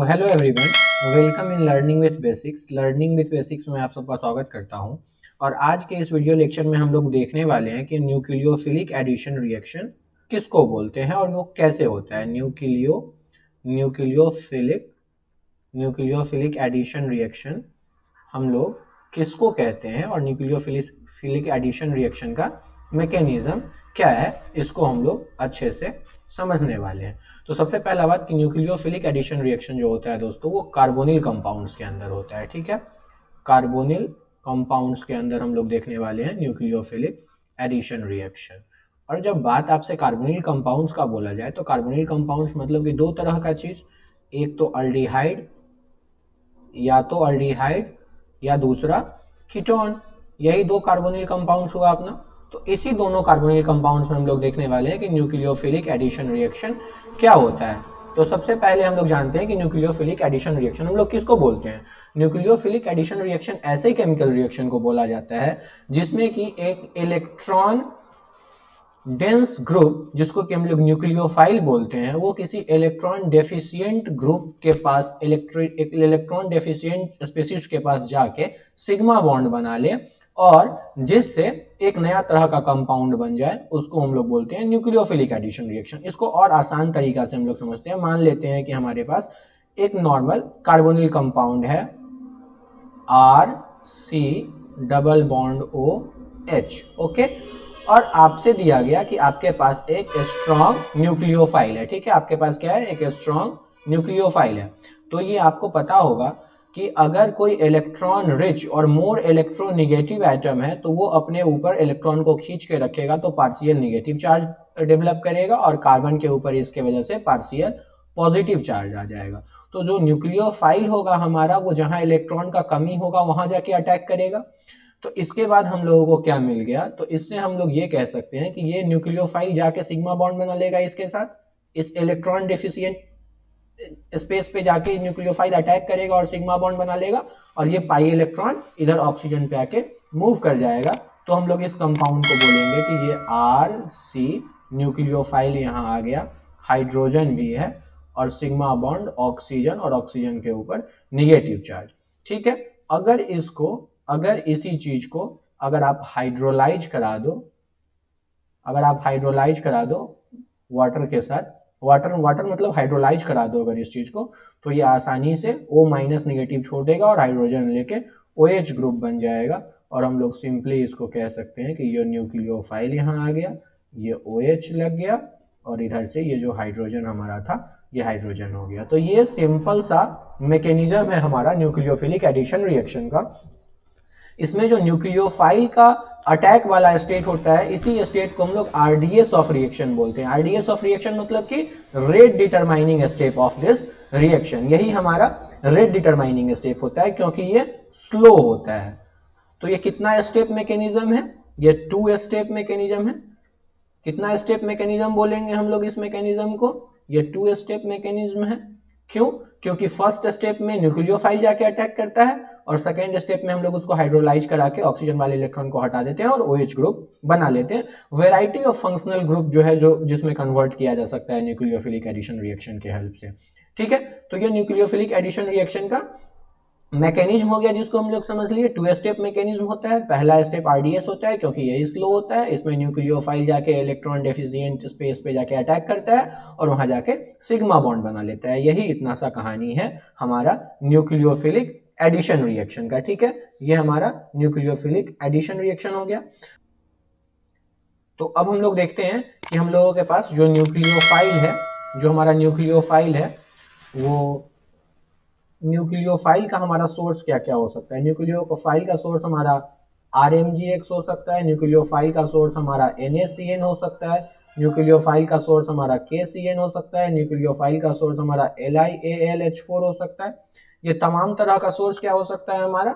Hello everyone, welcome in learning with basics. Learning with basics में आप सबका स्वागत करता हूं। और आज के इस वीडियो लेक्चर में हम लोग देखने वाले हैं कि न्यूक्लियोफिलिक एडिशन रिएक्शन किसको बोलते हैं और वो कैसे होता है। न्यूक्लियोफिलिक एडिशन रिएक्शन हम लोग किसको कहते हैं और न्यूक्लियोफिलिक एडिशन रिएक्शन का मैकेनिज्म क्या है, इसको हम लोग अच्छे से समझने वाले हैं। तो सबसे पहला बात कि न्यूक्लियोफिलिक एडिशन रिएक्शन जो होता है दोस्तों, वो कार्बोनिल कंपाउंड्स के अंदर होता है। ठीक है, कार्बोनिल कंपाउंड्स के अंदर हम लोग देखने वाले हैं न्यूक्लियोफिलिक एडिशन रिएक्शन। और जब बात आपसे कार्बोनिल कंपाउंड्स का बोला जाए तो कार्बोनिल कंपाउंड्स मतलब कि दो तरह का चीज, एक तो अल्डिहाइड या दूसरा कीटोन, यही दो कार्बोनिल कंपाउंड्स हुआ अपना। तो इसी दोनों कार्बोनिल कंपाउंड्स में हम लोग देखने वाले हैं कि न्यूक्लियोफिलिक एडिशन रिएक्शन क्या होता है। तो सबसे पहले हम लोग जानते हैं कि न्यूक्लियोफिलिक एडिशन रिएक्शन हम लोग किसको बोलते हैं। न्यूक्लियोफिलिक एडिशन रिएक्शन ऐसे केमिकल रिएक्शन को बोला जाता है जिसमें कि एक इलेक्ट्रॉन डेंस ग्रुप, जिसको कि हम लोग न्यूक्लियोफाइल बोलते हैं, वो किसी इलेक्ट्रॉन डेफिशिएंट ग्रुप के पास, इलेक्ट्रॉन डेफिशिएंट स्पीशीज के पास जाके सिग्मा बॉन्ड बना ले और जिससे एक नया तरह का कंपाउंड बन जाए, उसको हम लोग बोलते हैं न्यूक्लियोफिलिक एडिशन रिएक्शन। इसको और आसान तरीका से हम लोग समझते हैं। मान लेते हैं कि हमारे पास एक नॉर्मल कार्बोनिल कंपाउंड है RC double bond OH, okay. और आपसे दिया गया कि आपके पास एक स्ट्रॉन्ग न्यूक्लियोफाइल है। ठीक है, आपके पास क्या है, एक स्ट्रॉन्ग न्यूक्लियोफाइल है। तो ये आपको पता होगा कि अगर कोई इलेक्ट्रॉन रिच और मोर इलेक्ट्रोनेगेटिव एटम है तो वो अपने ऊपर इलेक्ट्रॉन को खींच के रखेगा, तो पार्शियल नेगेटिव चार्ज डेवलप करेगा, और कार्बन के ऊपर इसके वजह से पार्शियल पॉजिटिव चार्ज आ जाएगा। तो जो न्यूक्लियोफाइल होगा हमारा, वो जहां इलेक्ट्रॉन का कमी होगा वहां जाके अटैक करेगा। तो इसके बाद हम लोगों को क्या मिल गया, तो इससे हम लोग ये कह सकते हैं कि ये न्यूक्लियोफाइल जाके सिग्मा बॉन्ड बना लेगा इसके साथ, इस इलेक्ट्रॉन डेफिशिएंट स्पेस पे जाके न्यूक्लियोफाइल अटैक करेगा और सिग्मा बॉन्ड बना लेगा, और ये पाई इलेक्ट्रॉन इधर ऑक्सीजन पे आके मूव कर जाएगा। तो हम लोग इस कंपाउंड को बोलेंगे कि ये RC न्यूक्लियोफाइल यहाँ आ गया, हाइड्रोजन भी है और सिग्मा बॉन्ड ऑक्सीजन, और ऑक्सीजन के ऊपर निगेटिव चार्ज। ठीक है, अगर इसी चीज को अगर आप हाइड्रोलाइज करा दो वाटर के साथ, वाटर मतलब हाइड्रोलाइज करा दो अगर इस चीज को, तो ये आसानी से O माइनस निगेटिव छोड़ देगा और हाइड्रोजन लेके OH ग्रुप बन जाएगा। और हम लोग सिंपली इसको कह सकते हैं कि ये न्यूक्लियोफाइल यहाँ आ गया, ये OH लग गया, और इधर से ये जो हाइड्रोजन हमारा था ये हाइड्रोजन हो गया। तो ये सिंपल सा मैकेनिज्म है हमारा न्यूक्लियोफिलिक एडिशन रिएक्शन का। इसमें जो न्यूक्लियोफाइल का अटैक वाला स्टेट होता है, इसी स्टेट को हम लोग RDS ऑफ रिएक्शन बोलते हैं। RDS ऑफ रिएक्शन मतलब कि rate determining step of this reaction. यही हमारा रेट डिटरमाइनिंग स्टेप होता है क्योंकि ये स्लो होता है। तो ये कितना स्टेप मैकेनिज्म है, ये 2 स्टेप मैकेनिज्म है। कितना स्टेप मैकेनिज्म बोलेंगे हम लोग इस मैकेनिज्म को, ये 2 स्टेप मैकेनिज्म है। क्यों? क्योंकि फर्स्ट स्टेप में न्यूक्लियोफाइल जाके अटैक करता है और सेकेंड स्टेप में हम लोग उसको हाइड्रोलाइज करा के ऑक्सीजन वाले इलेक्ट्रॉन को हटा देते हैं और OH ग्रुप बना लेते हैं। वैरायटी ऑफ फंक्शनल ग्रुप जो है, जो जिसमें कन्वर्ट किया जा सकता है न्यूक्लियोफिलिक एडिशन रिएक्शन के हेल्प से। ठीक है, तो ये न्यूक्लियोफिलिक एडिशन रिएक्शन का मैकेनिज्म हो गया, जिसको हम लोग समझ लिए 2 स्टेप मैकेनिज्म होता है। पहला स्टेप RDS होता है क्योंकि ये स्लो होता है, इसमें न्यूक्लियोफाइल जाके इलेक्ट्रॉन डेफिशिएंट स्पेस पे जाके अटैक करता है और वहां जाके सिग्मा बॉन्ड बना लेता है। यही इतना सा कहानी है हमारा न्यूक्लियोफिलिक एडिशन रिएक्शन का। ठीक है, ये हमारा न्यूक्लियोफिलिक एडिशन रिएक्शन हो गया। तो अब हम लोग देखते हैं कि हम लोगों के पास जो हमारा न्यूक्लियोफाइल है, वो न्यूक्लियोफाइल का हमारा सोर्स क्या क्या हो सकता है। न्यूक्लियोफाइल का सोर्स हमारा RMgX हो सकता है, न्यूक्लियोफाइल का सोर्स हमारा NaCN हो सकता है, न्यूक्लियोफाइल का सोर्स हमारा KCN हो सकता है, न्यूक्लियोफाइल का सोर्स हमारा LiAlH4 हो सकता है। ये तमाम तरह का सोर्स क्या हो सकता है, हमारा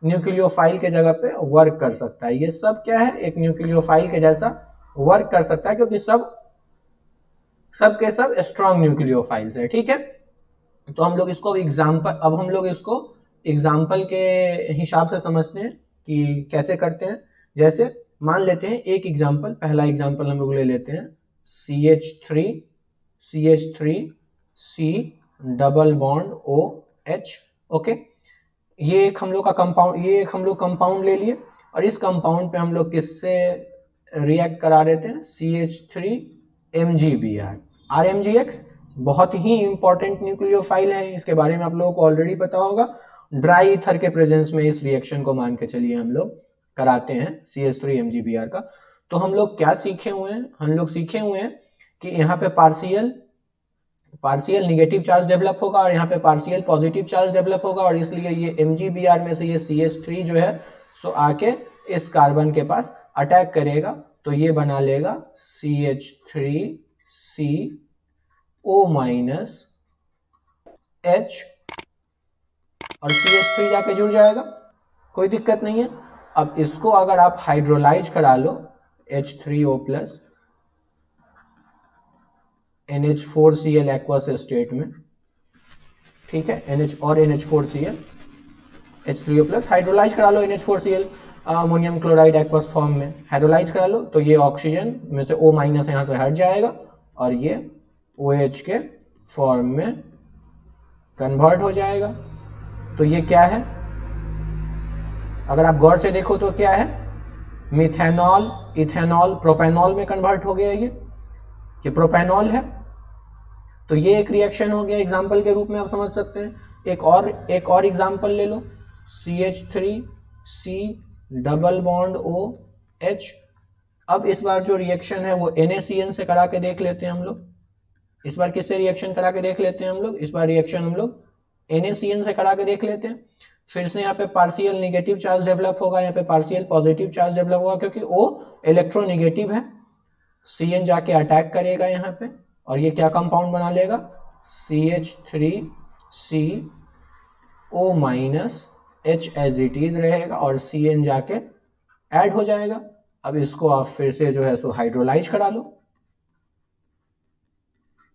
न्यूक्लियोफाइल के जगह पे वर्क कर सकता है। ये सब क्या है, एक न्यूक्लियोफाइल के जैसा वर्क कर सकता है क्योंकि सब के सब स्ट्रॉन्ग न्यूक्लियोफाइल्स है। ठीक है, तो हम लोग इसको एग्जाम्पल के हिसाब से समझते हैं कि कैसे करते हैं। जैसे मान लेते हैं एक एग्जाम्पल, पहला एग्जाम्पल हम लोग ले लेते हैं CH3C double bond OH। Okay, ये एक हम लोग का कंपाउंड, ये एक हम लोग कंपाउंड ले लिए और इस कंपाउंड पे हम लोग किससे रिएक्ट करा देते हैं, CH3 MgBr। RMGX बहुत ही इंपॉर्टेंट न्यूक्लियोफाइल है, इसके बारे में आप लोगों को ऑलरेडी पता होगा। ड्राई ईथर के प्रेजेंस में इस रिएक्शन को मान के चलिए हम लोग कराते हैं CH3 MgBr का। तो हम लोग क्या सीखे हुए हैं, हम लोग सीखे हुए हैं कि यहाँ पे पार्शियल निगेटिव चार्ज डेवलप होगा और यहाँ पे पार्शियल पॉजिटिव चार्ज डेवलप होगा, और इसलिए ये MgBr में से ये CH3 जो है सो आके इस कार्बन के पास अटैक करेगा, तो ये बना लेगा CH3CO-H और CH3 जाके जुड़ जाएगा, कोई दिक्कत नहीं है। अब इसको अगर आप हाइड्रोलाइज करा लो H3O plus NH4Cl aqueous state में, ठीक है, NH और NH4Cl H3O प्लस हाइड्रोलाइज करा लो NH4Cl ammonium chloride aqueous form में हाइड्रोलाइज करा लो, तो ये ऑक्सीजन में से O माइनस यहाँ से हट जाएगा और ये OH के फॉर्म में कन्वर्ट हो जाएगा। तो ये क्या है, अगर आप गौर से देखो तो क्या है, मिथेनॉल, इथेनॉल, प्रोपेनॉल में कन्वर्ट हो गया, ये प्रोपेनॉल है। तो ये एक रिएक्शन हो गया, एग्जाम्पल के रूप में आप समझ सकते हैं। एक और एग्जाम्पल ले लो, CH3C डबल बॉन्ड OH। अब इस बार जो रिएक्शन है वो NaCN से करा के देख लेते हैं हम लोग। इस बार किससे रिएक्शन करा के देख लेते हैं हम लोग, इस बार रिएक्शन हम लोग NaCN से करा के देख लेते हैं। फिर से यहाँ पे पार्शियल निगेटिव चार्ज डेवलप होगा, यहाँ पे पार्शियल पॉजिटिव चार्ज डेवलप होगा, क्योंकि O इलेक्ट्रोनिगेटिव है। CN जाके अटैक करेगा यहाँ पे और ये क्या कंपाउंड बना लेगा, CH3CO minus H as it is रहेगा और CN जाके ऐड हो जाएगा। अब इसको आप फिर से जो है सो हाइड्रोलाइज करा लो,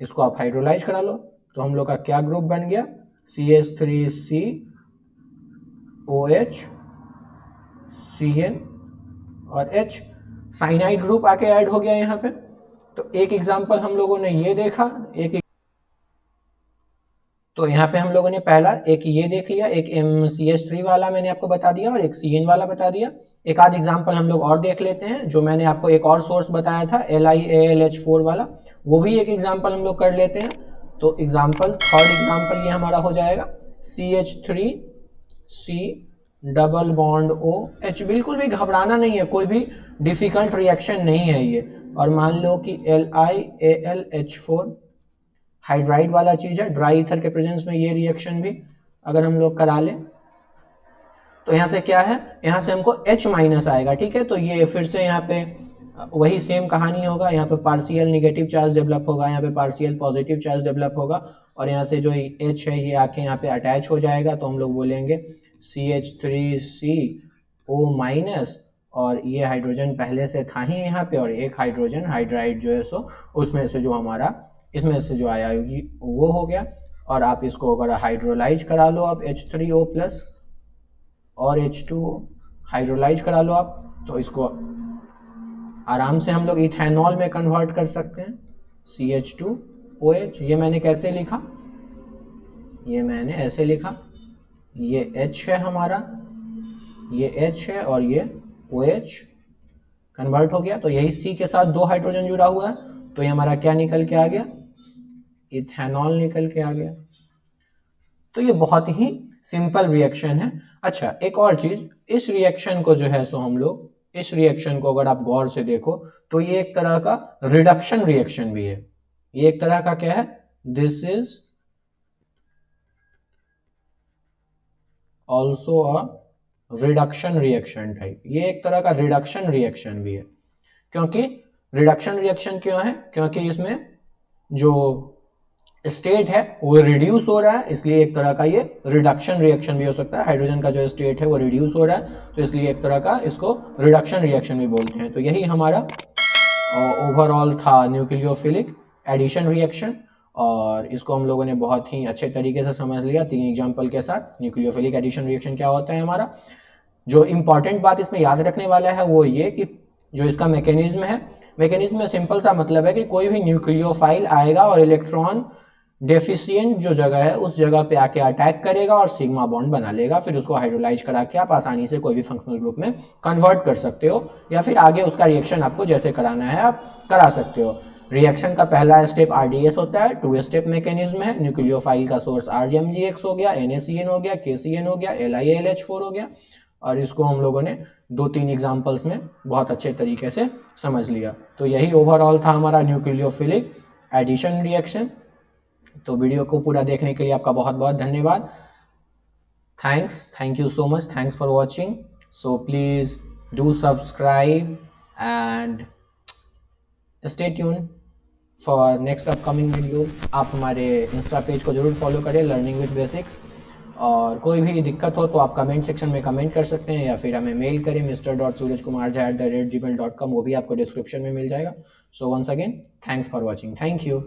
इसको आप हाइड्रोलाइज करा लो, तो हम लोग का क्या ग्रुप बन गया, CH3COH CN और H, साइनाइड ग्रुप आके ऐड हो गया यहाँ पे। तो एक एग्जांपल हम लोगों ने ये देखा, तो यहाँ पे हम लोगों ने पहला एक ये देख लिया, एक CH3 वाला मैंने आपको बता दिया और एक CN वाला बता दिया। एक आध एग्जांपल हम लोग और देख लेते हैं, जो मैंने आपको एक और सोर्स बताया था LiAlH4 वाला, वो भी एक एग्जांपल हम लोग कर लेते हैं। तो एग्जांपल, थर्ड एग्जांपल ये हमारा हो जाएगा CH3C डबल बॉन्ड OH। बिल्कुल भी घबराना नहीं है, कोई भी डिफिकल्ट रिएक्शन नहीं है ये। और मान लो कि LiAlH4 हाइड्राइड वाला चीज है, ड्राई ईथर के प्रेजेंस में ये रिएक्शन भी अगर हम लोग करा ले तो यहाँ से क्या है, यहाँ से हमको H माइनस आएगा, ठीक है। तो ये फिर से यहाँ पे वही सेम कहानी होगा, यहाँ पे पार्शियल निगेटिव चार्ज डेवलप होगा, यहाँ पे पार्शियल पॉजिटिव चार्ज डेवलप होगा और यहाँ से जो H है ये आके यहाँ पे अटैच हो जाएगा। तो हम लोग बोलेंगे CH3CO माइनस और ये हाइड्रोजन पहले से था ही यहाँ पे और एक हाइड्रोजन हाइड्राइड जो है सो उसमें से जो हमारा इसमें से जो आया होगी वो हो गया। और आप इसको अगर हाइड्रोलाइज करा लो आप H3O प्लस और H2O हाइड्रोलाइज करा लो आप, तो इसको आराम से हम लोग इथेनॉल में कन्वर्ट कर सकते हैं, CH2OH। ये मैंने कैसे लिखा, ये मैंने ऐसे लिखा, ये H है हमारा, ये H है और ये OH कन्वर्ट हो गया। तो यही C के साथ दो हाइड्रोजन जुड़ा हुआ है, तो ये हमारा क्या निकल के आ गया, इथेनॉल निकल के आ गया। तो ये बहुत ही सिंपल रिएक्शन है। अच्छा, एक और चीज, इस रिएक्शन को जो है सो हम लोग, इस रिएक्शन को अगर आप गौर से देखो तो ये एक तरह का रिडक्शन रिएक्शन भी है। ये एक तरह का क्या है, this is also a reduction reaction type. ये एक तरह का रिडक्शन रिएक्शन भी है। क्योंकि रिडक्शन रिएक्शन क्यों है, क्योंकि इसमें जो स्टेट है वो रिड्यूस हो रहा है, इसलिए एक तरह का ये रिडक्शन रिएक्शन भी हो सकता है। हाइड्रोजन का जो स्टेट है वो रिड्यूस हो रहा है, तो इसलिए एक तरह का इसको रिडक्शन रिएक्शन भी बोलते हैं। तो यही हमारा ओवरऑल था न्यूक्लियोफिलिक एडिशन रिएक्शन, और इसको हम लोगों ने बहुत ही अच्छे तरीके से समझ लिया 3 एग्जाम्पल के साथ। न्यूक्लियोफिलिक एडिशन रिएक्शन क्या होता है हमारा। जो इंपॉर्टेंट बात इसमें याद रखने वाला है वो ये कि जो इसका मैकेनिज्म है, मैकेनिज्म में सिंपल सा मतलब है कि कोई भी न्यूक्लियोफाइल आएगा और इलेक्ट्रॉन डेफिशिएंट जो जगह है उस जगह पे आके अटैक करेगा और सिग्मा बॉन्ड बना लेगा, फिर उसको हाइड्रोलाइज करा के आप आसानी से कोई भी फंक्शनल ग्रुप में कन्वर्ट कर सकते हो, या फिर आगे उसका रिएक्शन आपको जैसे कराना है आप करा सकते हो। रिएक्शन का पहला स्टेप RDS होता है, 2 स्टेप मैकेनिज्म है। न्यूक्लियोफाइल का सोर्स RGMGX हो गया, NaCN हो गया, KCN हो गया, LiALH4 हो गया, और इसको हम लोगों ने 2-3 एग्जाम्पल्स में बहुत अच्छे तरीके से समझ लिया। तो यही ओवरऑल था हमारा न्यूक्लियोफिलिक एडिशन रिएक्शन। तो वीडियो को पूरा देखने के लिए आपका बहुत बहुत धन्यवाद। Thank you so much, thanks for watching. So please do subscribe and stay tune for next upcoming videos. आप हमारे इंस्टा पेज को जरूर फॉलो करें, लर्निंग विद बेसिक्स। और कोई भी दिक्कत हो तो आप कमेंट सेक्शन में कमेंट कर सकते हैं, या फिर हमें मेल करें mr.surajkumarjha@gmail.com, वो भी आपको डिस्क्रिप्शन में मिल जाएगा। So once again thanks for watching, thank you.